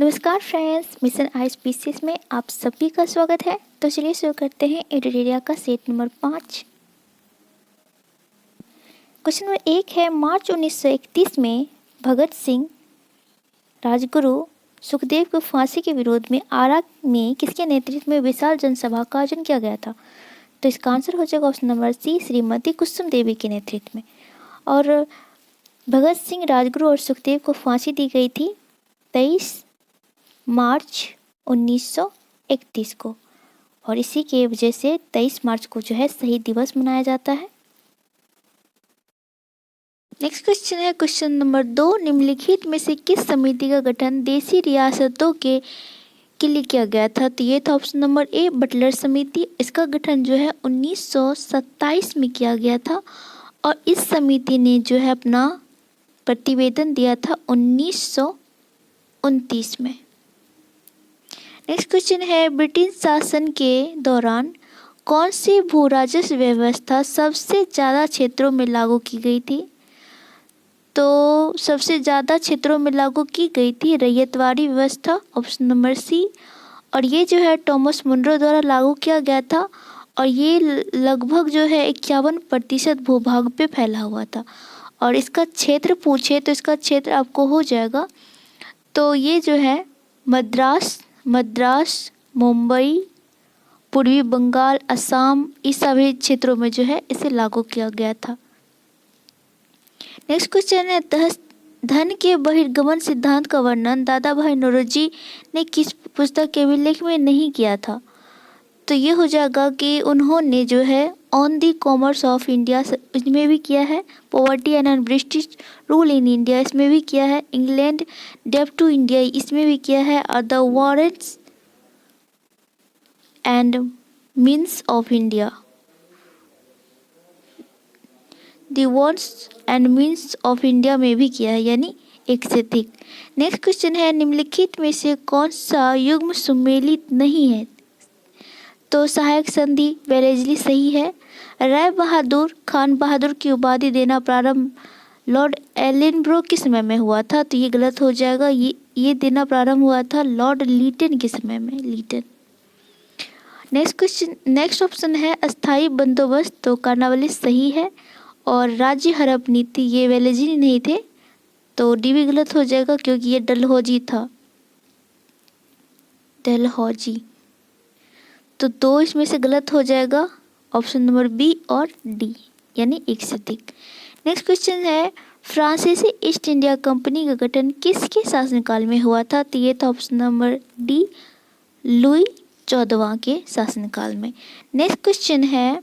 नमस्कार friends, mission आईएसपीसीएस में आप सभी का स्वागत है। तो चलिए शुरू करते हैं एडिटोरिया का सेट नंबर 5। क्वेश्चन नंबर 1 है, मार्च 1931 में भगत सिंह, राजगुरु, सुखदेव को फांसी के विरोध में आरा में किसके नेतृत्व में विशाल जनसभा का आयोजन किया गया था? तो इसका आंसर हो जाएगा ऑप्शन नंबर सी, श्रीमती कुसुम देवी के नेतृत्व में। और भगत सिंह, राजगुरु और सुखदेव को फांसी दी गई थी 23 मार्च 1931 को, और इसी के वजह से 23 मार्च को जो है शहीद दिवस मनाया जाता है। नेक्स्ट क्वेश्चन है क्वेश्चन नंबर 2, निम्नलिखित में से किस समिति का गठन देशी रियासतों के लिए किया गया था? तो ये था ऑप्शन नंबर ए, बटलर समिति। इसका गठन जो है 1927 में किया गया था और इस समिति ने जो है अपना प्रतिवेदन दिया था 1929 में। नेक्स्ट क्वेश्चन है, ब्रिटिश शासन के दौरान कौन सी भू राजस्व व्यवस्था सबसे ज़्यादा क्षेत्रों में लागू की गई थी? तो सबसे ज़्यादा क्षेत्रों में लागू की गई थी रैयतवाड़ी व्यवस्था, ऑप्शन नंबर सी। और ये जो है टॉमस मुनरो द्वारा लागू किया गया था और ये लगभग जो है 51% भूभाग पे फैला हुआ था। और इसका क्षेत्र पूछे तो इसका क्षेत्र आपको हो जाएगा, तो ये जो है मद्रास, मुंबई, पूर्वी बंगाल, असम, इस सभी क्षेत्रों में जो है इसे लागू किया गया था। नेक्स्ट क्वेश्चन है, धन के बहिर्गमन सिद्धांत का वर्णन दादा भाई नौरोजी ने किस पुस्तक के अभिलेख में नहीं किया था? तो ये हो जाएगा कि उन्होंने जो है on the commerce of India इसमें भी किया है, poverty and British rule in India इसमें भी किया है, इंग्लैंड डेब्ट टू इंडिया इसमें भी किया है, और the warrants and means of India, the wants and means of India में भी किया है, यानी एक से अधिक। नेक्स्ट क्वेश्चन है, निम्नलिखित में से कौन सा युग्म सुमेलित नहीं है? तो सहायक संधि वेलेस्ली सही है। राय बहादुर खान बहादुर की उपाधि देना प्रारंभ लॉर्ड एलिनब्रो के समय में हुआ था, तो ये गलत हो जाएगा। ये देना प्रारंभ हुआ था लॉर्ड लीटन के समय में, Lytton. Next question, next option है अस्थाई बंदोबस्त, तो कार्नवालिस सही है। और राज्य हड़प नीति, ये वेलेस्ली नहीं थे, तो डी भी गलत हो जाएगा क्योंकि ये डलहौजी था, डलहौजी। तो दो इसमें से गलत हो जाएगा, ऑप्शन नंबर बी और डी, यानी एक से अधिक। नेक्स्ट क्वेश्चन है, फ्रांसीसी ईस्ट इंडिया कंपनी का गठन किसके शासनकाल में हुआ था? तो ये था ऑप्शन नंबर डी, लुई 14वां के शासनकाल में। नेक्स्ट क्वेश्चन है,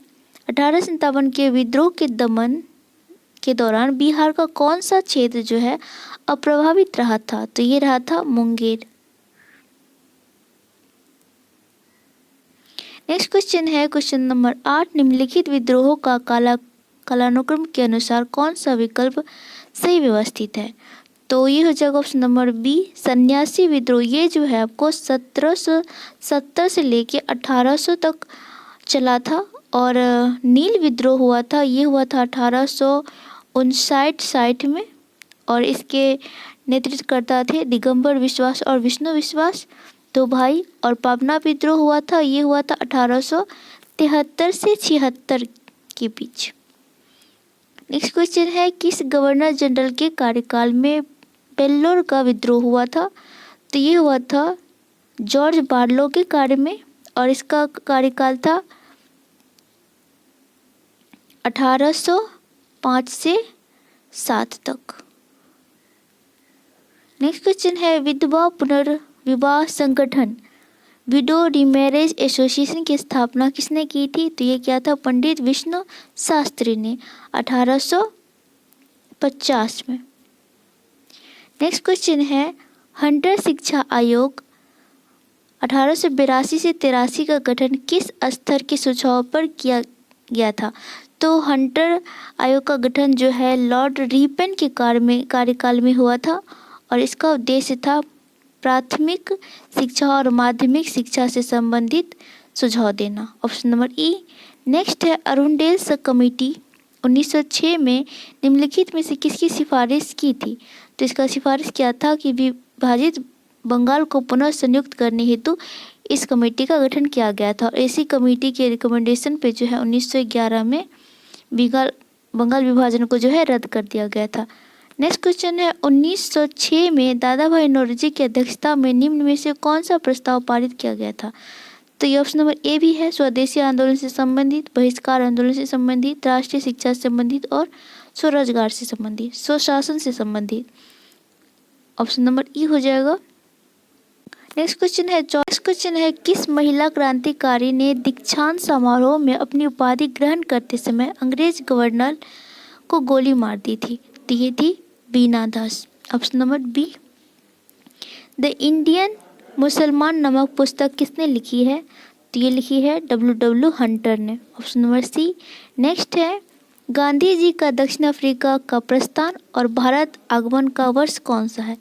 1857 के विद्रोह के दमन के दौरान बिहार का कौन सा क्षेत्र जो है अप्रभावित रहा था? तो ये रहा था मुंगेर। नेक्स्ट क्वेश्चन है क्वेश्चन नंबर 8, निम्नलिखित विद्रोहों का कालानुक्रम के अनुसार कौन सा विकल्प सही व्यवस्थित है? तो ये हो जाएगा ऑप्शन नंबर बी, सन्यासी विद्रोह। ये जो है आपको 1770 से लेके 1800 तक चला था। और नील विद्रोह हुआ था, ये हुआ था 1859-60 में, और इसके नेतृत्वकर्ता थे दिगंबर विश्वास और विष्णु विश्वास, दो भाई। और पाबना विद्रोह हुआ था, ये हुआ था 1873 से 76 के बीच। नेक्स्ट क्वेश्चन है, किस गवर्नर जनरल के कार्यकाल में वेल्लोर का विद्रोह हुआ था? तो ये हुआ था जॉर्ज बार्लो के कार्य में, और इसका कार्यकाल था 1805 से 7 तक। नेक्स्ट क्वेश्चन है, विधवा पुनर्विवाह संगठन विडो रीमैरेज एसोसिएशन की स्थापना किसने की थी? तो ये क्या था, पंडित विष्णु शास्त्री ने 1850 में। नेक्स्ट क्वेश्चन है, हंटर शिक्षा आयोग 1882 से 83 का गठन किस स्तर के सुझाव पर किया गया था? तो हंटर आयोग का गठन जो है लॉर्ड रिपन के कार्यकाल में हुआ था, और इसका उद्देश्य था प्राथमिक शिक्षा और माध्यमिक शिक्षा से संबंधित सुझाव देना, ऑप्शन नंबर ई। नेक्स्ट है, अरुणडेल सब कमेटी 1906 में निम्नलिखित में से किसकी सिफारिश की थी? तो इसका सिफारिश किया था कि विभाजित बंगाल को पुनः संयुक्त करने हेतु इस कमेटी का गठन किया गया था। और इसी कमेटी के रिकमेंडेशन पे जो है 1911 में बंगाल विभाजन को जो है रद्द कर दिया गया था। नेक्स्ट क्वेश्चन है 1906 में दादा भाई नौरोजी की अध्यक्षता में निम्न में से कौन सा प्रस्ताव पारित किया गया था? तो ये ऑप्शन नंबर ए भी है, स्वदेशी आंदोलन से संबंधित, बहिष्कार आंदोलन से संबंधित, राष्ट्रीय शिक्षा से संबंधित और स्वरोजगार से संबंधित, स्वशासन से संबंधित। ऑप्शन नंबर ई हो जाएगा। नेक्स्ट क्वेश्चन है किस महिला क्रांतिकारी ने दीक्षांत समारोह में अपनी उपाधि ग्रहण करते समय अंग्रेज गवर्नर को गोली मार दी थी? तो ये थी Bina Das. Option number B. The Indian Musalman नामक पुस्तक किसने लिखी है? तो ये लिखी है W. हंटर ने। Option number C. नेक्स्ट है गांधी जी का दक्षिण अफ्रीका का प्रस्थान और भारत आगमन का वर्ष कौन सा है?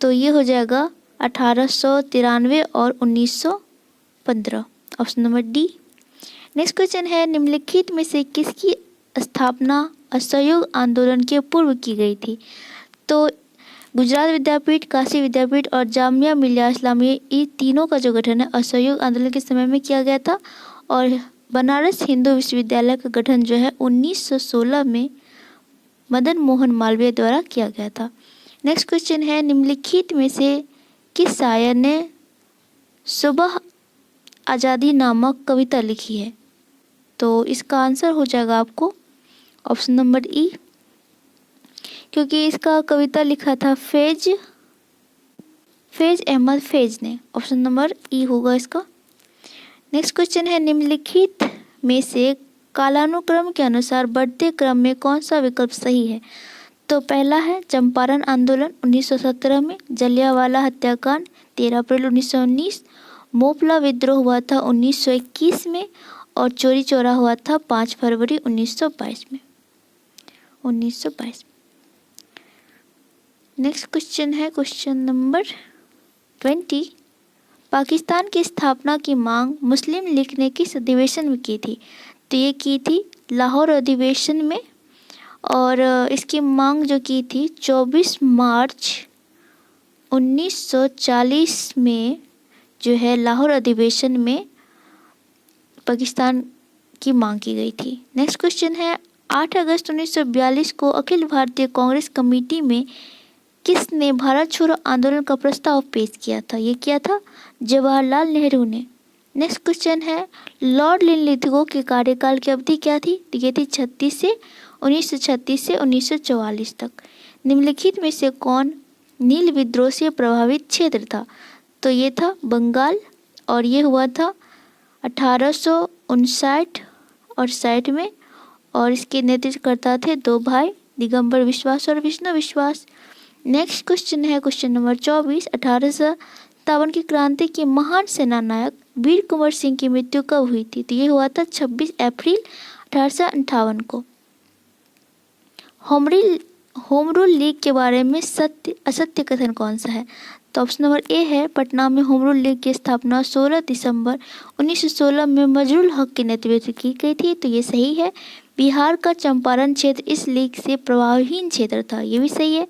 तो ये हो जाएगा 1893 और 1915। Option number D. Next question है निम्नलिखित में से किसकी स्थापना असहयोग आंदोलन के पूर्व की गई थी? तो गुजरात विद्यापीठ, काशी विद्यापीठ और जामिया मिलिया इस्लामिया, ये तीनों का जो गठन है असहयोग आंदोलन के समय में किया गया था। और बनारस हिंदू विश्वविद्यालय का गठन जो है 1916 में मदन मोहन मालवीय द्वारा किया गया था। नेक्स्ट क्वेश्चन है निम्नलिखित में से किस शायर ने सुबह आज़ादी नामक कविता लिखी है? तो इसका आंसर हो जाएगा आपको ऑप्शन नंबर ई, क्योंकि इसका कविता लिखा था फैज अहमद फैज ने। ऑप्शन नंबर ई होगा इसका। नेक्स्ट क्वेश्चन है निम्नलिखित में से कालानुक्रम के अनुसार बढ़ते क्रम में कौन सा विकल्प सही है? तो पहला है चंपारण आंदोलन 1917 में, जलियांवाला हत्याकांड 13 अप्रैल 1919, मोपला विद्रोह हुआ था 1921 में और चोरी चौरा हुआ था 5 फरवरी 1922 में। नेक्स्ट क्वेश्चन है क्वेश्चन नंबर 20। पाकिस्तान की स्थापना की मांग मुस्लिम लीग ने किस अधिवेशन में की थी? तो ये की थी लाहौर अधिवेशन में। और इसकी मांग जो की थी 24 मार्च 1940 में जो है लाहौर अधिवेशन में पाकिस्तान की मांग की गई थी। नेक्स्ट क्वेश्चन है 8 अगस्त 1942 को अखिल भारतीय कांग्रेस कमेटी में किसने भारत छोड़ो आंदोलन का प्रस्ताव पेश किया था? ये किया था जवाहरलाल नेहरू ने। नेक्स्ट क्वेश्चन है लॉर्ड लिनलिथगो के कार्यकाल की अवधि क्या थी? तो ये थी 1936 से 1944 तक। निम्नलिखित में से कौन नील विद्रोह से प्रभावित क्षेत्र था? तो ये था बंगाल और ये हुआ था 1859 और 60 में। और इसके नेतृत्वकर्ता थे दो भाई दिगंबर विश्वास और विष्णु विश्वास। नेक्स्ट क्वेश्चन है क्वेश्चन नंबर 24। 1857 की क्रांति के महान सेनानायक वीर कुंवर सिंह की मृत्यु कब हुई थी? तो ये हुआ था 26 अप्रैल 1858 को। होम रूल लीग के बारे में सत्य असत्य कथन कौन सा है? तो ऑप्शन नंबर ए है पटना में होम रूल लीग की स्थापना 16 दिसंबर 1916 में मजरुल हक के नेतृत्व की गई थी। तो ये सही है। बिहार का चंपारण क्षेत्र इस लीग से प्रभावहीन क्षेत्र था, ये भी सही है।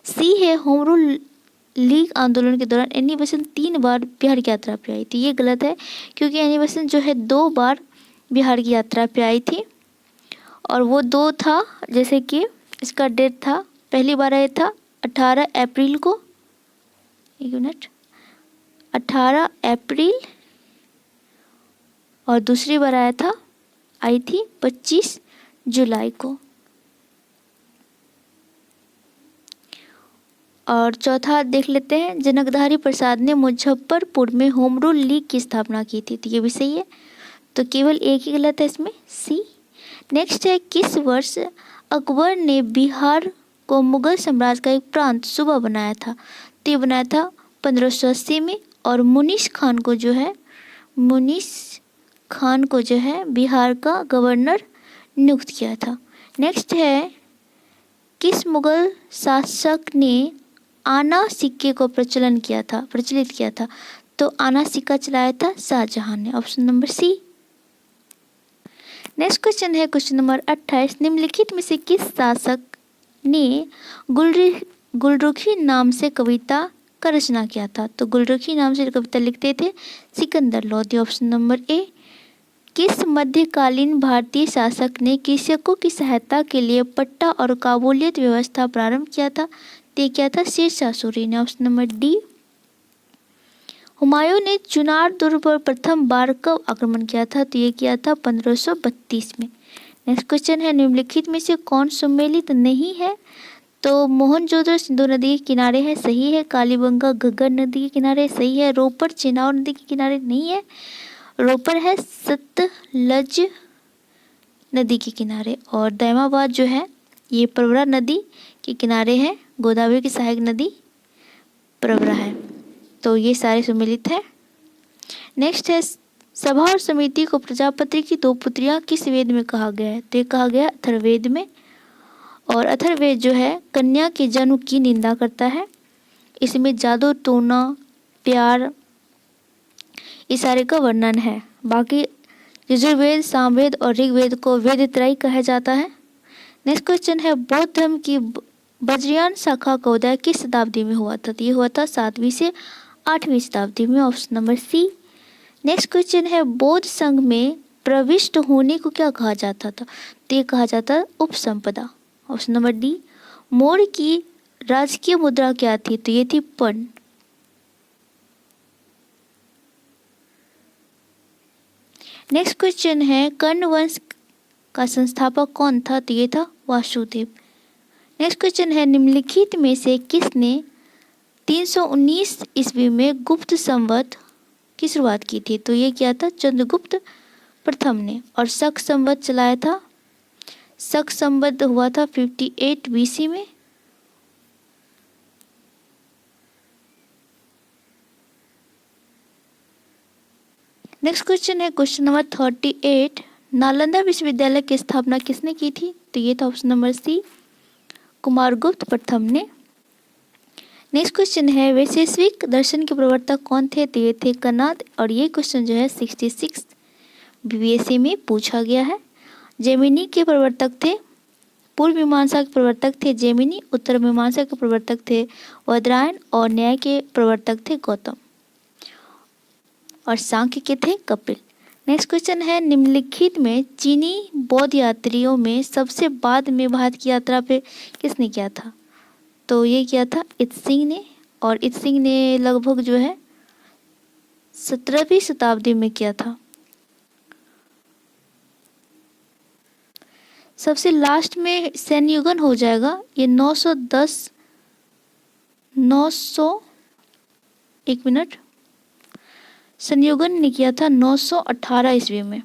सी है होम रूल लीग आंदोलन के दौरान एनी बेसेंट 3 बार बिहार की यात्रा पे आई थी। ये गलत है क्योंकि एनी बेसेंट जो है 2 बार बिहार की यात्रा पे आई थी। और वो 2 था जैसे कि इसका डेट था, पहली बार आया था 18 अप्रैल को, 18 अप्रैल, और दूसरी बार आई थी 25 जुलाई को। और चौथा देख लेते हैं जनकधारी प्रसाद ने मुजफ्फरपुर में होम रूल लीग की स्थापना की थी। तो ये भी सही है। तो केवल एक ही गलत है इसमें, सी। नेक्स्ट है किस वर्ष अकबर ने बिहार को मुगल साम्राज्य का एक प्रांत सूबा बनाया था? तो ये बनाया था 1580 में। और मुनीस खान को जो है बिहार का गवर्नर नियुक्त किया था। नेक्स्ट है किस मुगल शासक ने आना सिक्के को प्रचलित किया था? तो आना सिक्का चलाया था शाहजहां ने। Option number C. Next question है क्वेश्चन नंबर 28। निम्नलिखित में से किस शासक ने गुलरुखी नाम से कविता का रचना किया था? तो गुलरुखी नाम से कविता लिखते थे सिकंदर लोधी। ऑप्शन नंबर ए। किस मध्यकालीन भारतीय शासक ने कृषकों की सहायता के लिए पट्टा और काबूलियत व्यवस्था प्रारंभ किया था? तो ये क्या था? शेरशाह सूरी ने। Option number D. हुमायूं ने चुनार दुर्ग पर प्रथम बार कब आक्रमण किया था? तो ये किया था 1532 में। नेक्स्ट क्वेश्चन है निम्नलिखित में से कौन सम्मिलित नहीं है? तो मोहनजोदड़ो सिंधु नदी के किनारे है, सही है। कालीबंगा घग्गर नदी के किनारे, सही है। रोपड़ चेनाब नदी के किनारे, नहीं है। रोपड़ है सतलज नदी के किनारे, और दैमाबाद जो है ये प्रवरा नदी के किनारे है। गोदावरी की सहायक नदी प्रवरा है। तो ये सारे सम्मिलित है। नेक्स्ट है सभा और समिति को प्रजापति की दो पुत्रियां किस वेद में कहा गया है? तो ये कहा गया अथर्ववेद में। और अथर्ववेद जो है कन्या के जन्म की निंदा करता है। इसमें जादू टोना प्यार इस सारे का वर्णन है। बाकी यजुर्वेद सामवेद और ऋग्वेद को वेद त्रय कहा जाता है। नेक्स्ट क्वेश्चन है बौद्ध धर्म की वज्रयान शाखा का उदय किस शताब्दी में हुआ था? तो ये हुआ था 7वीं से 8वीं शताब्दी में। Option number C. Next question है बौद्ध संघ में प्रविष्ट होने को क्या कहा जाता था? तो ये कहा जाता है उपसंपदा। Option number D. मौर्य की राजकीय मुद्रा क्या थी? तो ये थी पर्ण। नेक्स्ट क्वेश्चन है कर्ण वंश का संस्थापक कौन था? तो ये था वासुदेव। नेक्स्ट क्वेश्चन है निम्नलिखित में से किसने 319 ईस्वी में गुप्त संवत की शुरुआत की थी? तो ये क्या था? चंद्रगुप्त प्रथम ने। और शक संवत चलाया था। शक संवत हुआ था 58 BC में। नेक्स्ट क्वेश्चन है क्वेश्चन नंबर 38। नालंदा विश्वविद्यालय की स्थापना किसने की थी? तो ये था ऑप्शन नंबर सी कुमारगुप्त प्रथम ने। नेक्स्ट क्वेश्चन है वैशेषिक दर्शन के प्रवर्तक कौन थे? तो ये थे कणाद। और ये क्वेश्चन जो है 66 BBSC में पूछा गया है। जैमिनी के प्रवर्तक थे, पूर्व मीमांसा के प्रवर्तक थे जैमिनी, उत्तर मीमांसा के प्रवर्तक थे वदरायण, और न्याय के प्रवर्तक थे गौतम, और सांख्य के थे कपिल। नेक्स्ट क्वेश्चन है निम्नलिखित में चीनी बौद्ध यात्रियों में सबसे बाद में भारत की यात्रा पे किसने किया था? तो ये किया था इत्सिंग ने। और इत्सिंग ने लगभग जो है 17वीं शताब्दी में किया था। सबसे लास्ट में सैन्ययुगन हो जाएगा ये 910 900 एक मिनट संयोगन ने किया था 918 ईस्वी में।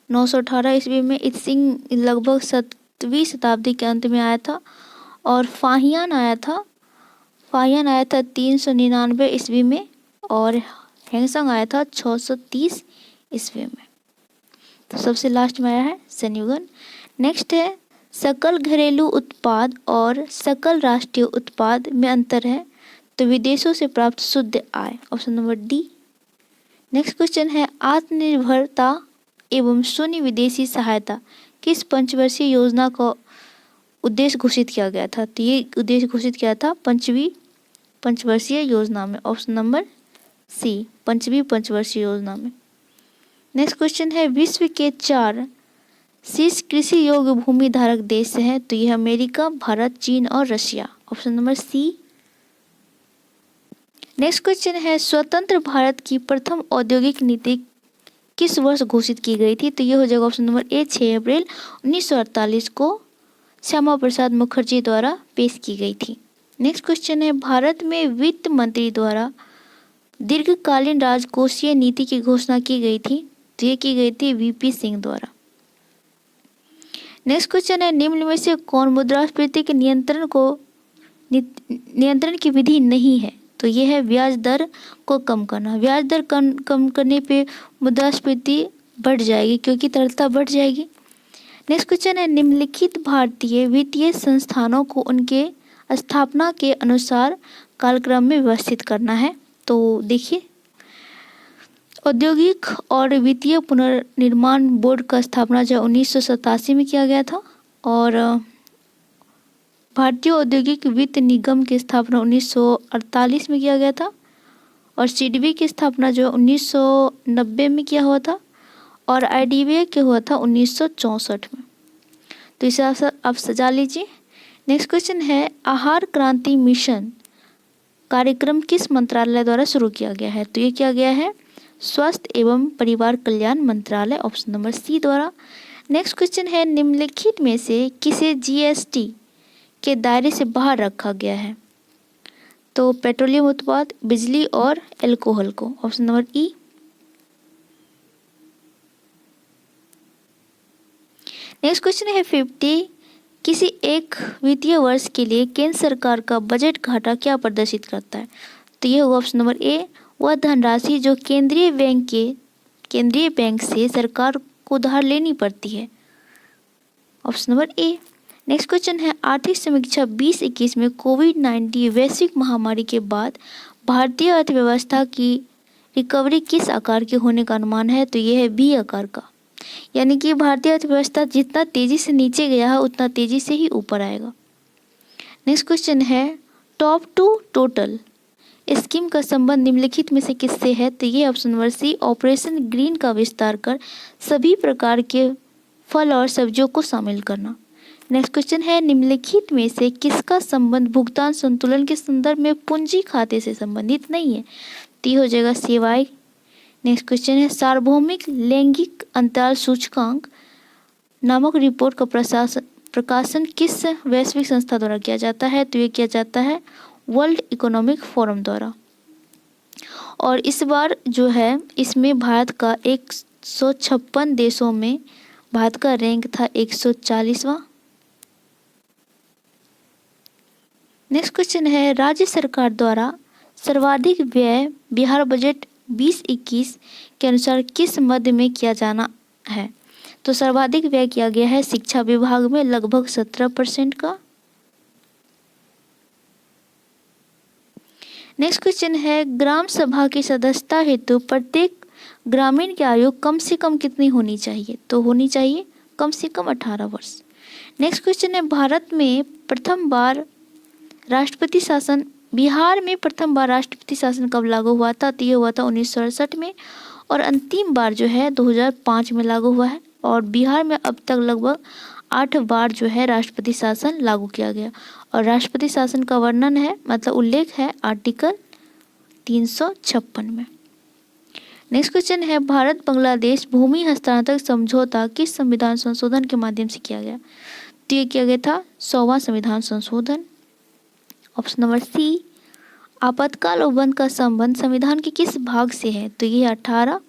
918 ईस्वी में इत्सिंग लगभग 7वीं शताब्दी के अंत में आया था। और फाहियान आया था 399 ईस्वी में। और हैंगसंग आया था 630 ईस्वी में। तो सबसे लास्ट में आया है संयुगन। नेक्स्ट है सकल घरेलू उत्पाद और सकल राष्ट्रीय उत्पाद में अंतर है, तो विदेशों से प्राप्त शुद्ध आय। Option number D. Next question है आत्मनिर्भरता एवं शून्य विदेशी सहायता किस पंचवर्षीय योजना का उद्देश्य घोषित किया गया था? तो ये उद्देश्य घोषित किया था 5वीं पंचवर्षीय योजना में। ऑप्शन नंबर सी 5वीं पंचवर्षीय योजना में। नेक्स्ट क्वेश्चन है विश्व के 4 शीर्ष कृषि योग्य भूमि धारक देश हैं, तो यह अमेरिका, भारत, चीन और Russia. Option number C. Next question है स्वतंत्र भारत की प्रथम औद्योगिक नीति किस वर्ष घोषित की गई थी? तो ये हो जाएगा ऑप्शन नंबर ए 6 अप्रैल 1948 को श्यामा प्रसाद मुखर्जी द्वारा पेश की गई थी। नेक्स्ट क्वेश्चन है भारत में वित्त मंत्री द्वारा दीर्घकालीन राजकोषीय नीति की घोषणा की गई थी, तो ये की गई थी VP सिंह द्वारा। नेक्स्ट क्वेश्चन है निम्न में से कौन मुद्रास्फीति के नियंत्रण की विधि नहीं है? तो ये है ब्याज दर को कम करना। ब्याज दर कम करने पे मुद्रास्फीति बढ़ जाएगी क्योंकि तरलता बढ़ जाएगी। नेक्स्ट क्वेश्चन है निम्नलिखित भारतीय वित्तीय संस्थानों को उनके स्थापना के अनुसार कालक्रम में व्यवस्थित करना है। तो देखिए औद्योगिक और वित्तीय पुनर्निर्माण बोर्ड का स्थापना जो 1987 में किया गया था, और भारतीय औद्योगिक वित्त निगम की स्थापना 1948 में किया गया था और सिडबी की स्थापना जो 1990 में किया हुआ था और आईडीबीआई के हुआ था 1964 में। तो इसे आप सजा लीजिए। नेक्स्ट क्वेश्चन है आहार क्रांति मिशन कार्यक्रम किस मंत्रालय द्वारा शुरू किया गया है? तो ये किया गया है स्वास्थ्य एवं परिवार कल्याण मंत्रालय, ऑप्शन नंबर सी द्वारा। नेक्स्ट क्वेश्चन है निम्नलिखित में से किसे जीएसटी के दायरे से बाहर रखा गया है? तो पेट्रोलियम उत्पाद, बिजली और अल्कोहल को, ऑप्शन नंबर ई। नेक्स्ट क्वेश्चन है 50 किसी एक वित्तीय वर्ष के लिए केंद्र सरकार का बजट घाटा क्या प्रदर्शित करता है? तो ये होगा ऑप्शन नंबर ए, वह धनराशि जो केंद्रीय बैंक से सरकार को उधार लेनी पड़ती है, option number A. Next question है आर्थिक समीक्षा 2021 में कोविड-19 वैश्विक महामारी के बाद भारतीय अर्थव्यवस्था की रिकवरी किस आकार के होने का अनुमान है? तो ये है बी आकार का, यानी कि भारतीय अर्थव्यवस्था जितना तेजी से नीचे गया है उतना तेजी से ही ऊपर आएगा। नेक्स्ट क्वेश्चन है टॉप टू टोटल स्कीम का संबंध निम्नलिखित में से किससे है? तो ये option number C, operation green का विस्तार कर सभी प्रकार के फल और सब्जियों को शामिल करना। नेक्स्ट क्वेश्चन है निम्नलिखित में से किसका संबंध भुगतान संतुलन के संदर्भ में पूंजी खाते से संबंधित नहीं है? तो ये हो जाएगा सेवाई। नेक्स्ट क्वेश्चन है सार्वभौमिक लैंगिक अंतराल सूचकांक नामक रिपोर्ट का प्रकाशन किस वैश्विक संस्था द्वारा किया जाता है? तो ये किया जाता है वर्ल्ड इकोनॉमिक फोरम द्वारा। और इस बार जो है इसमें भारत का 156 देशों में भारत का रैंक था 140वां। नेक्स्ट क्वेश्चन है राज्य सरकार द्वारा सर्वाधिक व्यय बिहार बजट 2021 के अनुसार किस मद में किया जाना है? तो सर्वाधिक व्यय किया गया है शिक्षा विभाग में लगभग 17% का। नेक्स्ट क्वेश्चन है ग्राम सभा की सदस्यता हेतु प्रत्येक ग्रामीण की आयु कम से कम कितनी होनी चाहिए? तो होनी चाहिए कम से कम 18 वर्ष। नेक्स्ट क्वेश्चन है बिहार में प्रथम बार राष्ट्रपति शासन कब लागू हुआ था? तो ये हुआ था 1968 में और अंतिम बार जो है 2005 में लागू हुआ है। और बिहार में अब तक लगभग 8 बार जो है राष्ट्रपति शासन लागू किया गया। और राष्ट्रपति शासन का वर्णन है, मतलब उल्लेख है आर्टिकल 356 में। नेक्स्ट क्वेश्चन है भारत बांग्लादेश भूमि हस्तांतरण समझौता किस संविधान संशोधन के माध्यम से किया गया? तो ये किया गया था 100वां संविधान संशोधन, ऑप्शन नंबर सी। आपातकाल उपबंध का संबंध संविधान के किस भाग से है? तो ये 18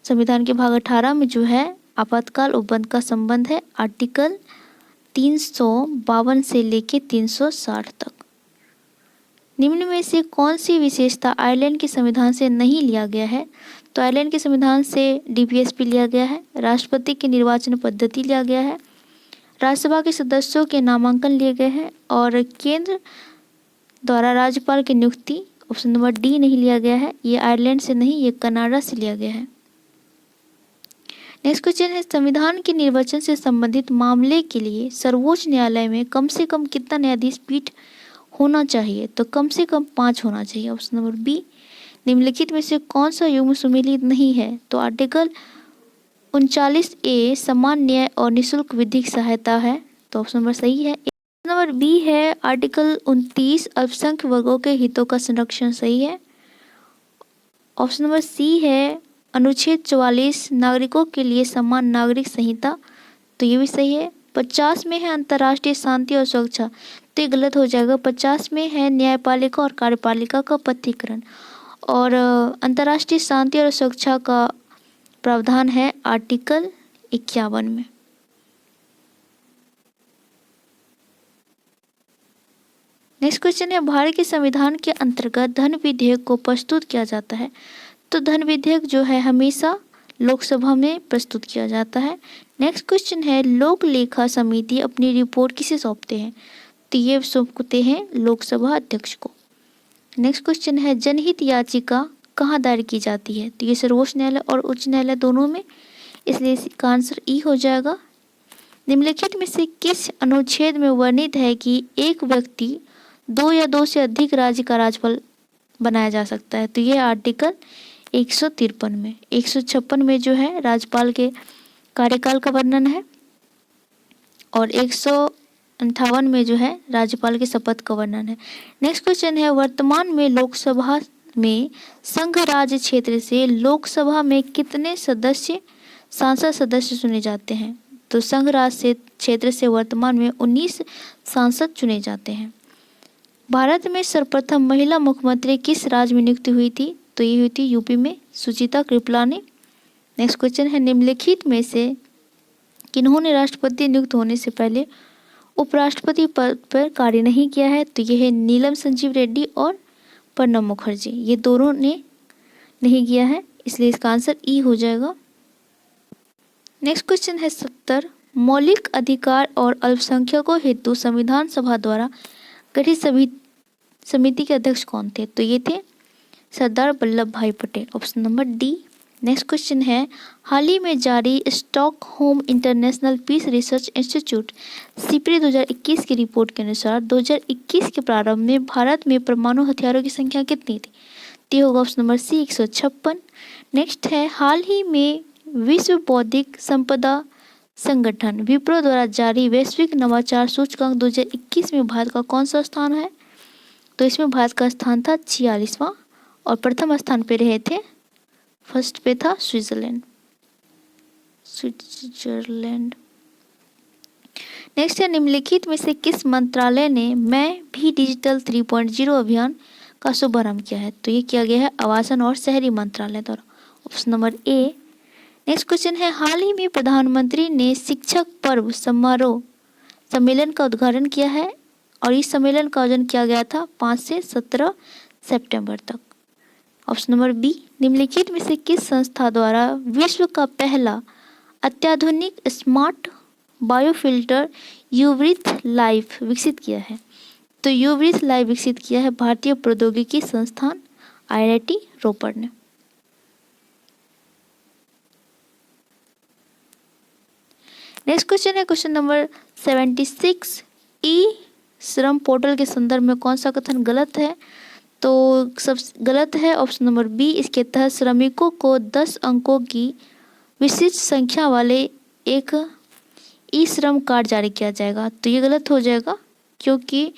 संविधान के भाग 18 में जो है आपातकाल उपबंध का संबंध है आर्टिकल 352 से लेके 360 तक। निम्न में से कौन सी विशेषता आयरलैंड के संविधान से नहीं लिया गया है? तो आयरलैंड के संविधान से डीपीएसपी लिया गया है, राष्ट्रपति की निर्वाचन पद्धति लिया गया है, राज्यसभा के सदस्यों के नामांकन लिए गए हैं और केंद्र द्वारा राज्यपाल की नियुक्ति, ऑप्शन नंबर डी, नहीं लिया गया है। ये आयरलैंड से नहीं, ये कनाडा से लिया गया है। नेक्स्ट क्वेश्चन है संविधान के निर्वाचन से संबंधित मामले के लिए सर्वोच्च न्यायालय में कम से कम कितना न्यायाधीश पीठ होना चाहिए? तो कम से कम 5 होना चाहिए, ऑप्शन नंबर बी। निम्नलिखित में से कौन सा युग्म सुमेलित नहीं है? तो आर्टिकल 39A समान न्याय और निःशुल्क विधिक सहायता है, तो ऑप्शन नंबर सही है। नंबर बी है आर्टिकल 29 अल्पसंख्यक वर्गों के हितों का संरक्षण, सही है। ऑप्शन नंबर सी है अनुच्छेद 44 नागरिकों के लिए समान नागरिक संहिता, तो ये भी सही है। 50 में है अंतर्राष्ट्रीय शांति और सुरक्षा, तो ये गलत हो जाएगा। 50 में है न्यायपालिका और कार्यपालिका का पथीकरण और अंतर्राष्ट्रीय शांति और सुरक्षा का प्रावधान है आर्टिकल 51 में। नेक्स्ट क्वेश्चन है भारत के संविधान के अंतर्गत धन विधेयक को प्रस्तुत किया जाता है, तो धन विधेयक जो है हमेशा लोकसभा में प्रस्तुत किया जाता है। नेक्स्ट क्वेश्चन है लोक लेखा समिति अपनी रिपोर्ट किसे सौंपते हैं? तो ये सौंपते हैं लोकसभा अध्यक्ष को। नेक्स्ट क्वेश्चन है जनहित याचिका कहाँ दायर की जाती है? तो ये सर्वोच्च न्यायालय और उच्च न्यायालय दोनों में, इसलिए इसका आंसर ई हो जाएगा। निम्नलिखित में से किस अनुच्छेद में वर्णित है कि एक व्यक्ति 2 या 2 से अधिक राज्य का राज्यपाल बनाया जा सकता है? तो ये आर्टिकल 153 में। 156 में जो है राज्यपाल के कार्यकाल का वर्णन है और 158 में जो है राज्यपाल के शपथ का वर्णन है। नेक्स्ट क्वेश्चन है, वर्तमान में लोकसभा में संघ राज्य क्षेत्र से लोकसभा में कितने सांसद सदस्य चुने जाते हैं? तो संघ राज्य से क्षेत्र से वर्तमान में 19 सांसद चुने जाते हैं। भारत में सर्वप्रथम महिला मुख्यमंत्री किस राज्य में नियुक्त हुई थी? तो ये हुई थी यूपी में, सुचिता कृपलानी। नेक्स्ट क्वेश्चन है, निम्नलिखित में से किन्होंने राष्ट्रपति नियुक्त होने से पहले उपराष्ट्रपति पद पर कार्य नहीं किया है? तो ये है नीलम संजीव रेड्डी और प्रणब मुखर्जी। ये दोनों ने नहीं किया है, इसलिए इसका आंसर ई हो जाएगा। नेक्स्ट क्वेश्चन है 70, मौलिक अधिकार और अल्पसंख्यकों हेतु संविधान सभा द्वारा गठित समिति के अध्यक्ष कौन थे? तो ये थे Sardar Vallabh bhai Patel, option number D. Next question है, हाल ही में जारी Stockholm International Peace Research Institute SIPRI 2021 की रिपोर्ट के अनुसार 2021 के प्रारंभ में भारत में परमाणु हथियारों की संख्या कितनी थी? तो होगा ऑप्शन नंबर सी 156। नेक्स्ट है, हाल ही में विश्व बौद्धिक संपदा संगठन विप्रो द्वारा जारी वैश्विक नवाचार सूचकांक 2021 में भारत का कौन सा स्थान है? तो इसमें भारत का स्थान था 46वां और प्रथम स्थान पे रहे थे, फर्स्ट पे था स्विट्जरलैंड। नेक्स्ट है, निम्नलिखित में से किस मंत्रालय ने मैं भी डिजिटल 3.0 अभियान का शुभारंभ किया है? तो ये किया गया है आवासन और शहरी मंत्रालय द्वारा, option number A. Next question है, हाल ही में प्रधानमंत्री ने शिक्षक पर्व समारोह सम्मेलन का उद्घाटन किया है और इस सम्मेलन का आयोजन किया गया था 5 से 17 सितंबर तक, ऑप्शन नंबर बी। निम्नलिखित में से किस संस्था द्वारा विश्व का पहला अत्याधुनिक स्मार्ट बायोफिल्टर यूब्रीथ लाइफ विकसित किया है? तो यूब्रीथ लाइफ विकसित किया है भारतीय प्रौद्योगिकी संस्थान IIT रोपड़ ने। नेक्स्ट क्वेश्चन है क्वेश्चन नंबर 76, ई श्रम पोर्टल के संदर्भ में कौन सा कथन गलत है? तो सब गलत है, ऑप्शन नंबर बी। इसके तहत श्रमिकों को 10 अंकों की विशिष्ट संख्या वाले एक ई श्रम कार्ड जारी किया जाएगा। तो ये गलत हो जाएगा क्योंकि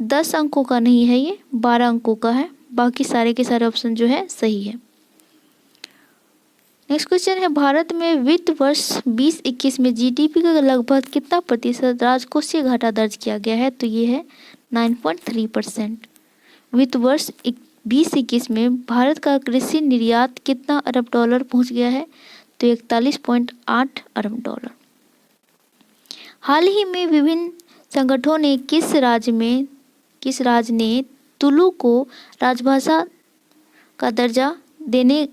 10 अंकों का नहीं है, ये 12 अंकों का है। बाकी सारे के सारे ऑप्शन जो है सही है। नेक्स्ट क्वेश्चन है, भारत में वित्त वर्ष 2021 में GDP का लगभग कितना प्रतिशत राजकोषीय घाटा दर्ज किया गया है? तो ये है 9.3%। वित्त वर्ष 2021 में भारत का कृषि निर्यात कितना अरब डॉलर पहुंच गया है? तो 41.8 अरब डॉलर। हाल ही में विभिन्न संगठनों ने किस राज्य ने तुलु को राजभाषा का दर्जा देने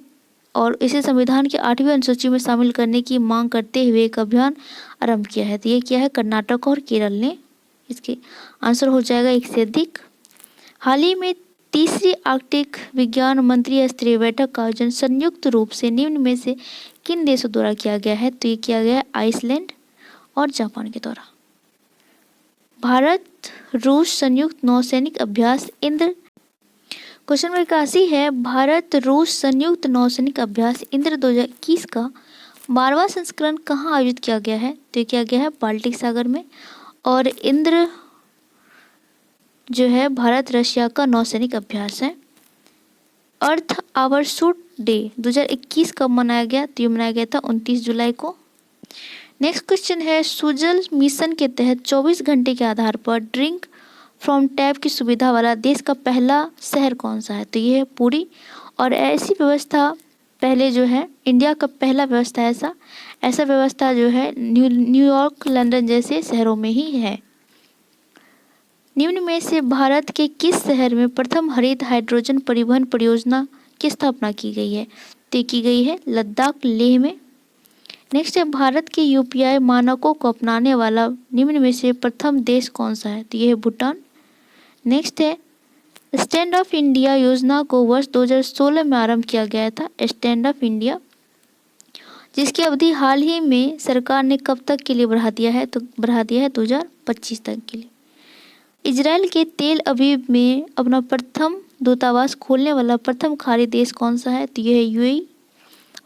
और इसे संविधान के 8वीं अनुसूची में शामिल करने की मांग करते हुए एक अभियान आरंभ किया है? तो ये किया है कर्नाटक और केरल ने। इसके आंसर हो जाएगा 1 से अधिक। हाल ही में तीसरी आर्कटिक विज्ञान मंत्री स्तरीय बैठक का आयोजन संयुक्त रूप से निम्न में से किन देशों द्वारा किया गया है? तो ये किया गया है आइसलैंड और जापान के द्वारा। भारत रूस संयुक्त नौसैनिक अभ्यास इंद्र। क्वेश्चन नंबर 81 है, भारत रूस संयुक्त नौसैनिक अभ्यास इंद्र 2021 का 12वां संस्करण कहाँ आयोजित किया गया है? तो ये किया गया है बाल्टिक सागर में। और इंद्र जो है भारत रशिया का नौसैनिक अभ्यास है। अर्थ आवर शूट डे 2021 कब मनाया गया? तो ये मनाया गया था 29 जुलाई को। नेक्स्ट क्वेश्चन है, सुजल मिशन के तहत 24 घंटे के आधार पर ड्रिंक फ्रॉम टैप की सुविधा वाला देश का पहला शहर कौन सा है? तो ये है पुरी। और ऐसी व्यवस्था पहले जो है इंडिया का पहला व्यवस्था ऐसा व्यवस्था जो है न्यूयॉर्क लंदन जैसे शहरों में ही है। निम्न में से भारत के किस शहर में प्रथम हरित हाइड्रोजन परिवहन परियोजना की स्थापना की गई है? तो की गई है लद्दाख लेह में। नेक्स्ट है, भारत के UPI मानकों को अपनाने वाला निम्न में से प्रथम देश कौन सा है? तो ये है भूटान। नेक्स्ट है, स्टैंड अप इंडिया योजना को वर्ष 2016 में आरंभ किया गया था। स्टैंड अप इंडिया जिसकी अवधि हाल ही में सरकार ने कब तक के लिए बढ़ा दिया है? तो बढ़ा दिया है 2025 तक के लिए। इजराइल के तेल अवीव में अपना प्रथम दूतावास खोलने वाला प्रथम खाड़ी देश कौन सा है? तो यह है यूएई,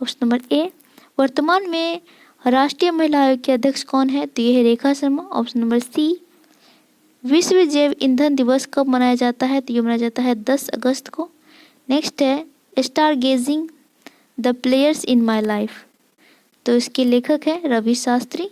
ऑप्शन नंबर ए। वर्तमान में राष्ट्रीय महिला आयोग के अध्यक्ष कौन है? तो यह है रेखा शर्मा, ऑप्शन नंबर सी। विश्व जैव ईंधन दिवस कब मनाया जाता है? तो ये मनाया जाता है 10 अगस्त को। नेक्स्ट है star gazing the players in my life, तो इसके लेखक है रवि शास्त्री।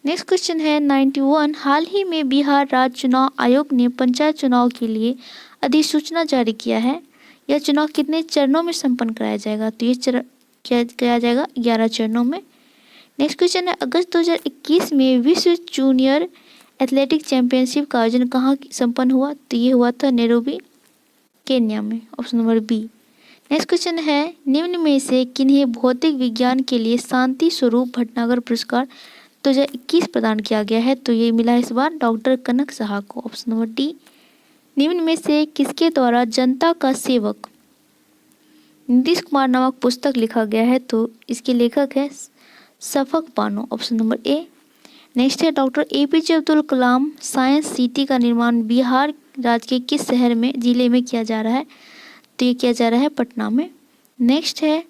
नेक्स्ट क्वेश्चन है 91। हाल ही में बिहार राज्य चुनाव आयोग ने पंचायत चुनाव के लिए अधिसूचना जारी किया है। यह चुनाव कितने चरणों में संपन्न कराया जाएगा? तो ये क्या किया जाएगा? 11 चरणों में। नेक्स्ट क्वेश्चन है अगस्त 2021 में विश्व जूनियर एथलेटिक चैंपियनशिप का आयोजन कहाँ संपन्न हुआ? तो ये हुआ था नैरोबी, केन्या में, option number B. Next question है निम्न में से किन्हें भौतिक विज्ञान के लिए शांति स्वरूप भटनागर पुरस्कार 2021 प्रदान किया गया है? तो ये मिला इस बार डॉक्टर कनक साहा को, ऑप्शन नंबर डी। निम्न में से किसके द्वारा जनता का सेवक नीतीश कुमार नामक पुस्तक लिखा गया है? तो इसके लेखक है Shafaq Bano, option number A. Next है doctor APJ Abdul Kalam science city का निर्माण बिहार राज्य के किस शहर में जिले में किया जा रहा है? तो ये किया जा रहा है पटना में। नेक्स्ट है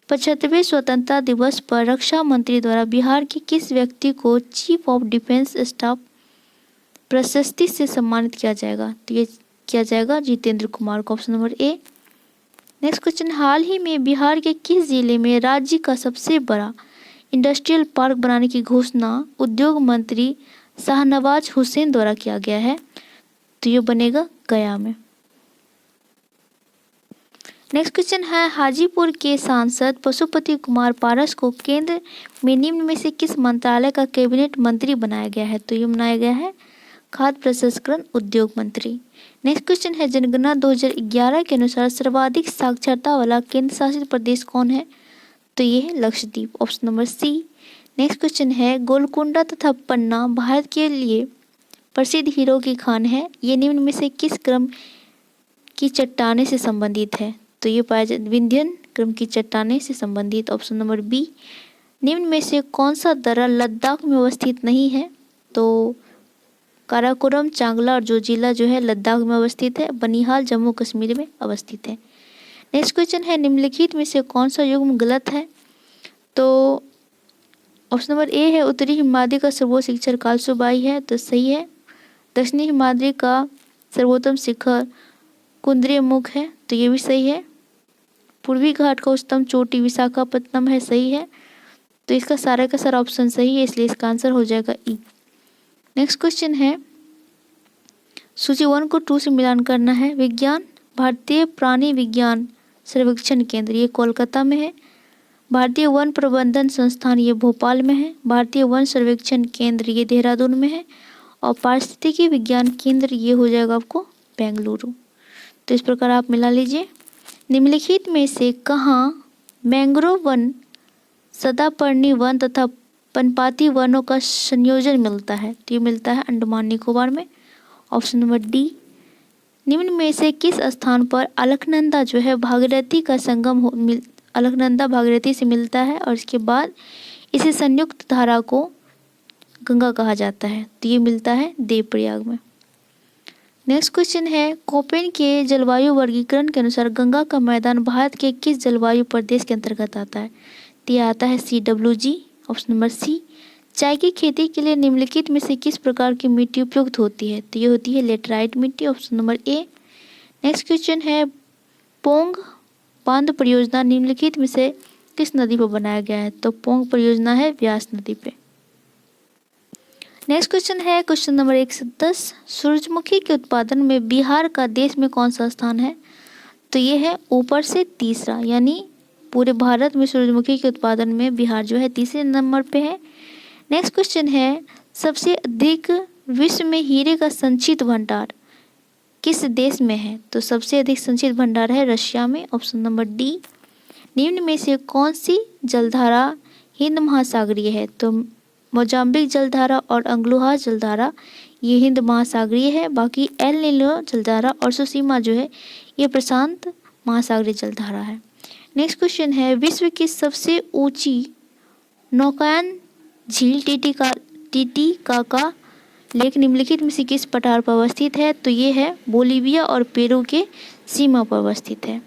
75वें स्वतंत्रता दिवस पर रक्षा मंत्री द्वारा बिहार के किस व्यक्ति को चीफ ऑफ डिफेंस स्टाफ प्रशस्ति से सम्मानित किया जाएगा? तो ये किया जाएगा जितेंद्र कुमार को, option number A. Next question हाल ही में बिहार के किस जिले में राज्य का सबसे बड़ा इंडस्ट्रियल पार्क बनाने की घोषणा उद्योग मंत्री शाहनवाज हुसैन द्वारा किया गया है? तो ये बनेगा गया में। नेक्स्ट क्वेश्चन है हाजीपुर के सांसद पशुपति कुमार पारस को केंद्र में निम्न में से किस मंत्रालय का कैबिनेट मंत्री बनाया गया है? तो ये बनाया गया है खाद्य प्रसंस्करण उद्योग मंत्री। नेक्स्ट क्वेश्चन है जनगणना 2011 के अनुसार सर्वाधिक साक्षरता वाला केंद्र शासित प्रदेश कौन है? तो ये है Lakshadweep, option number C. Next question है गोलकुंडा तथा पन्ना भारत के लिए प्रसिद्ध हीरो की खान है। ये निम्न में से किस क्रम की चट्टाने से संबंधित है? तो ये पाया जाता विंध्यन क्रम की चट्टाने से संबंधित, ऑप्शन नंबर बी। निम्न में से कौन सा दर्रा लद्दाख में अवस्थित नहीं है? तो काराकोरम, चांगला और जोजिला जो है लद्दाख में अवस्थित है, बनिहाल जम्मू कश्मीर में अवस्थित है। नेक्स्ट क्वेश्चन है निम्नलिखित में से कौन सा युग्म गलत है? तो ऑप्शन नंबर ए है उत्तरी हिमाद्री का सर्वोच्च शिखर कालसुबाई है, तो सही है। दक्षिणी हिमाद्री का सर्वोत्तम शिखर कुद्रेमुख है, तो ये भी सही है। पूर्वी घाट का उच्चतम चोटी विशाखापट्टनम है, सही है। तो इसका सारा का सारा ऑप्शन सही है, इसलिए इसका आंसर हो जाएगा ई। नेक्स्ट क्वेश्चन है सूची 1 को 2 से मिलान करना है। विज्ञान भारतीय प्राणी विज्ञान सर्वेक्षण केंद्र ये कोलकाता में है। भारतीय वन प्रबंधन संस्थान ये भोपाल में है। भारतीय वन सर्वेक्षण केंद्र ये देहरादून में है। और पारिस्थितिकी विज्ञान केंद्र ये हो जाएगा आपको बेंगलुरु। तो इस प्रकार आप मिला लीजिए। निम्नलिखित में से कहाँ मैंग्रोव वन, सदापर्णी वन तथा पनपाती वनों का संयोजन मिलता है? तो ये मिलता है अंडमान निकोबार में, ऑप्शन नंबर डी। निम्न में से किस स्थान पर अलकनंदा जो है भागीरथी का संगम अलकनंदा भागीरथी से मिलता है और इसके बाद इसे संयुक्त धारा को गंगा कहा जाता है? तो ये मिलता है देवप्रयाग में। नेक्स्ट क्वेश्चन है कोपेन के जलवायु वर्गीकरण के अनुसार गंगा का मैदान भारत के किस जलवायु प्रदेश के अंतर्गत आता है? तो यह आता है CWG, ऑप्शन नंबर सी। चाय की खेती के लिए निम्नलिखित में से किस प्रकार की मिट्टी उपयुक्त होती है? तो ये होती है लेटराइट मिट्टी, option number A. Next question है पोंग बांध परियोजना निम्नलिखित में से किस नदी पर बनाया गया है? तो पोंग परियोजना है व्यास नदी पे। नेक्स्ट क्वेश्चन है क्वेश्चन नंबर 1 से 10। सूरजमुखी के उत्पादन में बिहार का देश में कौन सा स्थान है? तो ये है ऊपर से तीसरा, यानी पूरे भारत में सूरजमुखी के उत्पादन में बिहार जो है तीसरे नंबर पे है। नेक्स्ट क्वेश्चन है सबसे अधिक विश्व में हीरे का संचित भंडार किस देश में है? तो सबसे अधिक संचित भंडार है रशिया में, ऑप्शन नंबर डी। निम्न में से कौन सी जलधारा हिंद महासागरीय है? तो मोजाम्बिक जलधारा और अंगलुहा जलधारा ये हिंद महासागरीय है। बाकी एल नीलो जलधारा और सुसीमा जो है ये प्रशांत महासागरीय जलधारा है। नेक्स्ट क्वेश्चन है, विश्व की सबसे ऊंची नौकायन झील टीटीकाका लेक निम्नलिखित में से किस पठार पर अवस्थित है? तो ये है बोलीविया और पेरू के सीमा पर अवस्थित है।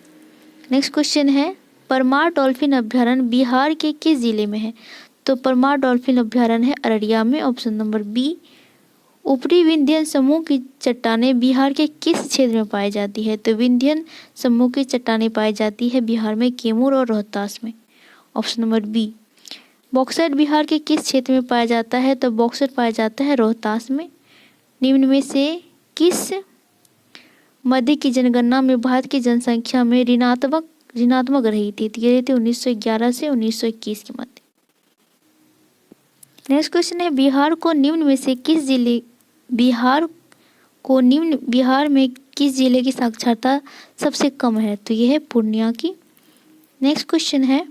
नेक्स्ट क्वेश्चन है, परमार डॉल्फिन अभ्यारण्य बिहार के किस जिले में है? तो परमार डॉल्फिन अभ्यारण्य है अररिया में, ऑप्शन नंबर बी। ऊपरी विंध्यन समूह की चट्टानें बिहार के किस क्षेत्र में पाई जाती है? तो विंध्यन समूह की चट्टानें पाई जाती है बिहार में कैमूर और रोहतास में, option number B. Bauxite Bihar के किस क्षेत्र में पाया जाता है? तो बॉक्साइट पाया जाता है रोहतास में। निम्न में से किस मध्य की जनगणना में भारत की जनसंख्या में ऋणात्मक रही थी? ये रही थी 1911 से 1921 के मध्य। नेक्स्ट क्वेश्चन है, बिहार में किस जिले की साक्षरता सबसे कम है? तो ये है पूर्णिया की। नेक्स्ट क्वेश्चन है,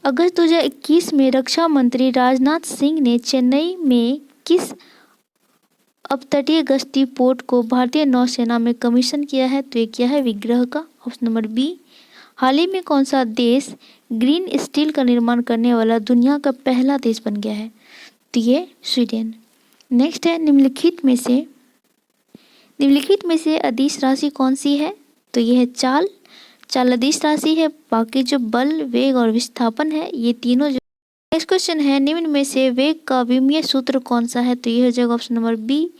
अगस्त 2021 में रक्षा मंत्री राजनाथ सिंह ने चेन्नई में किस अपतटीय गश्ती पोर्ट को भारतीय नौसेना में कमीशन किया है? तो ये किया है विग्रह का, ऑप्शन नंबर बी। हाल ही में कौन सा देश ग्रीन स्टील का निर्माण करने वाला दुनिया का पहला देश बन गया है? तो ये स्वीडन। नेक्स्ट है, निम्नलिखित में से अदिश राशि कौन सी है? तो ये है चाल अदिश राशि है। बाकी जो बल, वेग और विस्थापन है ये तीनों जो। नेक्स्ट क्वेश्चन है, निम्न में से वेग का विमीय सूत्र कौन सा है? तो ये हो जाएगा option number B,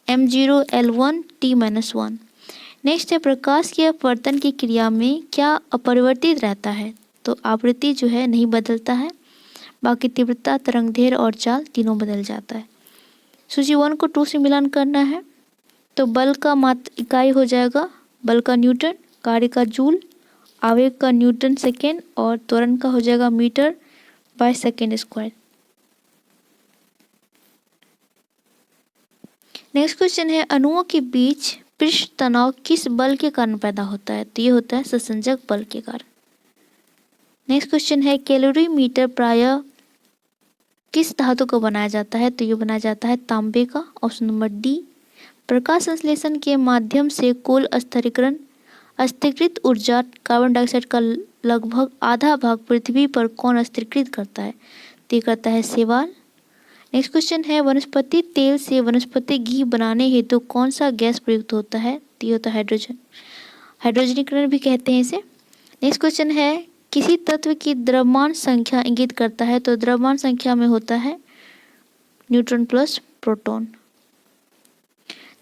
m0 L1 T-1। Next है, प्रकाश के अपवर्तन की क्रिया में क्या अपरिवर्तित रहता है? तो आवृत्ति जो है नहीं बदलता है, बाकी तीव्रता, तरंगदैर्घ्य और चाल तीनों बदल जाता है। सूची 1 को 2 से मिलान करना है। तो बल का मात्रा इकाई हो जाएगा बल का न्यूटन, कार्य का जूल, आवेग का न्यूटन सेकेंड और त्वरण का हो जाएगा metre by second square. Next question है, अणुओं के बीच पृष्ठ तनाव किस बल के कारण पैदा होता है? तो ये होता है संसंजक बल के कारण। नेक्स्ट क्वेश्चन है, कैलोरीमीटर प्रायः किस धातु को बनाया जाता है? तो ये बनाया जाता है तांबे का, ऑप्शन नंबर डी। प्रकाश संश्लेषण के माध्यम से कुल स्थिरीकृत ऊर्जा कार्बन डाइऑक्साइड का लगभग आधा भाग पृथ्वी पर कौन स्थिरीकृत करता है? तो ये करता है शैवाल। नेक्स्ट क्वेश्चन है, वनस्पति तेल से वनस्पति घी बनाने हेतु कौन सा गैस प्रयुक्त होता है? तो ये होता है हाइड्रोजन, हाइड्रोजनीकरण भी कहते हैं इसे। नेक्स्ट क्वेश्चन है, किसी तत्व की द्रव्यमान संख्या इंगित करता है? तो द्रव्यमान संख्या में होता है neutron plus proton.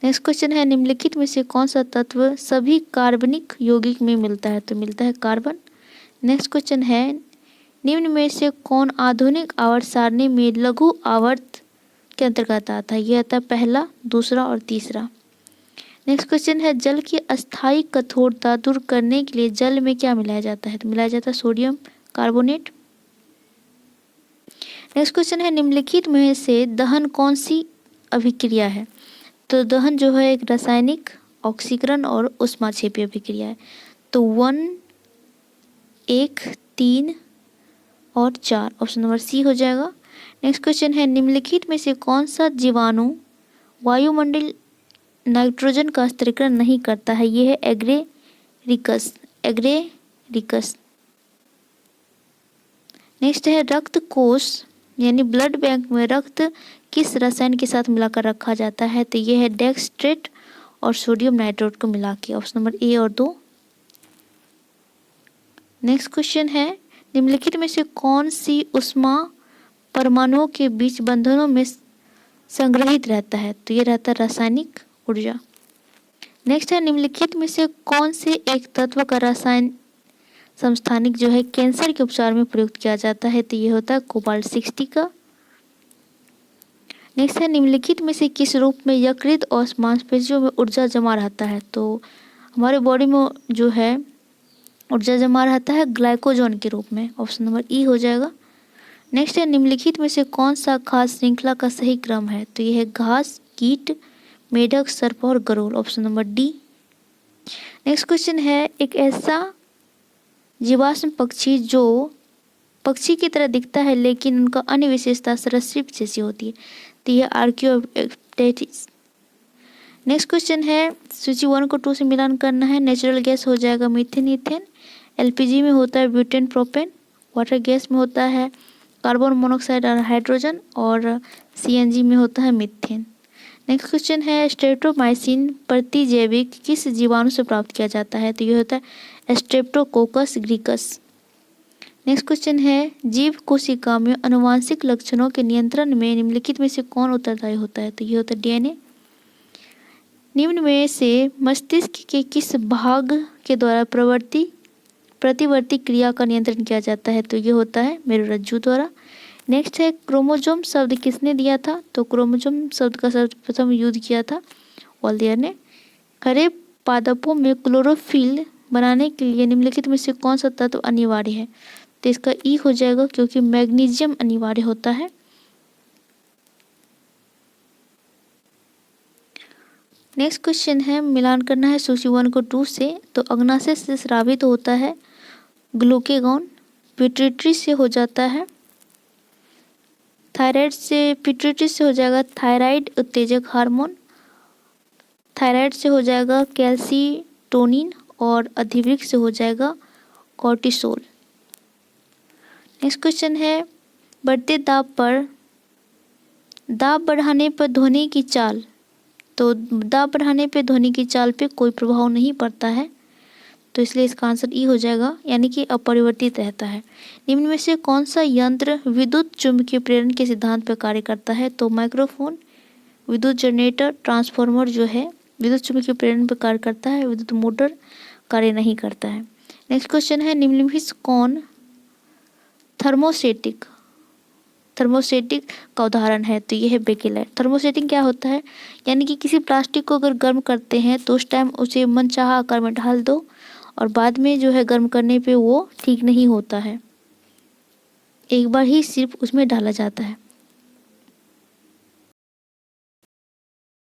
Next question है, निम्नलिखित में से कौन सा तत्व सभी कार्बनिक यौगिक में मिलता है? तो मिलता है कार्बन। नेक्स्ट क्वेश्चन है, निम्न में से कौन आधुनिक आवर्त सारणी में लघु आवर्त के अंतर्गत आता है? यह आता है पहला, दूसरा और तीसरा। नेक्स्ट क्वेश्चन है, जल की अस्थायी कठोरता दूर करने के लिए जल में क्या मिलाया जाता है? तो मिलाया जाता है सोडियम कार्बोनेट। नेक्स्ट क्वेश्चन है, निम्नलिखित में से दहन कौन सी अभिक्रिया है? तो दहन जो है एक रासायनिक, ऑक्सीकरण और ऊष्माक्षेपी अभिक्रिया है। तो 1, 1, 3 और 4, ऑप्शन नंबर सी हो जाएगा। नेक्स्ट क्वेश्चन है, निम्नलिखित में से कौन सा जीवाणु वायुमंडल नाइट्रोजन का स्थिरीकरण नहीं करता है? ये है एग्रेरिकस। नेक्स्ट है, रक्त कोष यानी ब्लड बैंक में रक्त किस रसायन के साथ मिलाकर रखा जाता है? तो ये है डेक्सट्रेट और सोडियम नाइट्रेट को मिला के, ऑप्शन नंबर ए और 2। नेक्स्ट क्वेश्चन है, निम्नलिखित में से कौन सी ऊष्मा परमाणुओं के बीच बंधनों में संग्रहित रहता है? तो ये रहता है रासायनिक ऊर्जा। नेक्स्ट है, निम्नलिखित में से कौन से एक तत्व का रसायन समस्थानिक जो है कैंसर के उपचार में प्रयुक्त किया जाता है? तो ये होता है कोबाल्ट 60 का। नेक्स्ट है, निम्नलिखित में से किस रूप में यकृत और मांसपेशियों में ऊर्जा जमा रहता है? तो हमारे बॉडी में जो है ऊर्जा जमा रहता है ग्लाइकोजन के रूप में, ऑप्शन नंबर ई हो जाएगा। नेक्स्ट है, निम्नलिखित में से कौन सा खाद्य श्रृंखला का सही क्रम है? तो ये है घास, कीट, मेढक, सर्प और गरुड़, option number D. Next question है, एक ऐसा जीवाश्म पक्षी जो पक्षी की तरह दिखता है लेकिन उनका अन्य विशेषता सरीसृप जैसी होती है। तो यह आर्कियोप्टेरिक्स। नेक्स्ट क्वेश्चन है, सूची 1 को 2 से मिलान करना है। नेचुरल गैस हो जाएगा मीथेन ईथेन, एलपीजी में होता है ब्यूटेन प्रोपेन, वाटर गैस में होता है कार्बन मोनोऑक्साइड और हाइड्रोजन, और सीएनजी में होता है मीथेन। नेक्स्ट क्वेश्चन है, स्ट्रेप्टोमाइसिन प्रतिजैविक किस जीवाणु से प्राप्त किया जाता है? तो ये होता है स्ट्रेप्टोकोकस ग्रीकस। नेक्स्ट क्वेश्चन है, जीव कोशिका में आनुवांशिक लक्षणों के नियंत्रण में निम्नलिखित में से कौन उत्तरदायी होता है? तो ये होता है डीएनए। निम्न में से मस्तिष्क के किस भाग के द्वारा प्रतिवर्ती क्रिया का नियंत्रण किया जाता है? तो ये होता है मेरुरज्जु द्वारा। नेक्स्ट है, क्रोमोजोम शब्द किसने दिया था? तो क्रोमोजोम शब्द का सर्वप्रथम यूज किया था वॉल्दियर ने। हरे पादपों में क्लोरोफिल बनाने के लिए निम्नलिखित में से कौन सा तत्व अनिवार्य है? तो इसका ई हो जाएगा, क्योंकि मैग्नीशियम अनिवार्य होता है। नेक्स्ट क्वेश्चन है, मिलान करना है सूची 1 को 2 से। तो अग्नाशय से स्रावित होता है ग्लूकेगॉन, पिट्यूटरी से हो जाता है पिट्यूटरी से हो जाएगा थायराइड उत्तेजक हार्मोन, थायराइड से हो जाएगा कैल्सीटोनिन, और अधिवृक्क से हो जाएगा कॉर्टिसोल। नेक्स्ट क्वेश्चन है, बढ़ते दाब बढ़ाने पर ध्वनि की चाल। तो दाब बढ़ाने पे ध्वनि की चाल पे कोई प्रभाव नहीं पड़ता है, तो इसलिए इसका आंसर ई हो जाएगा, यानी कि अपरिवर्तित रहता है। निम्न में से कौन सा यंत्र विद्युत चुम्बकीय प्रेरण के सिद्धांत पर कार्य करता है? तो माइक्रोफोन, विद्युत जनरेटर, ट्रांसफार्मर जो है विद्युत चुम्बकीय प्रेरण पर कार्य करता है, विद्युत मोटर कार्य नहीं करता है। नेक्स्ट क्वेश्चन है, निम्नलिखित में कौन थर्मोस्टेटिक का उदाहरण है? तो ये है बेकेलर। थर्मोस्टेटिक क्या होता है? यानी कि किसी प्लास्टिक को अगर गर्म करते हैं तो उस टाइम उसे मनचाहा आकार में ढाल दो, और बाद में जो है गर्म करने पे वो ठीक नहीं होता है, एक बार ही सिर्फ उसमें डाला जाता है।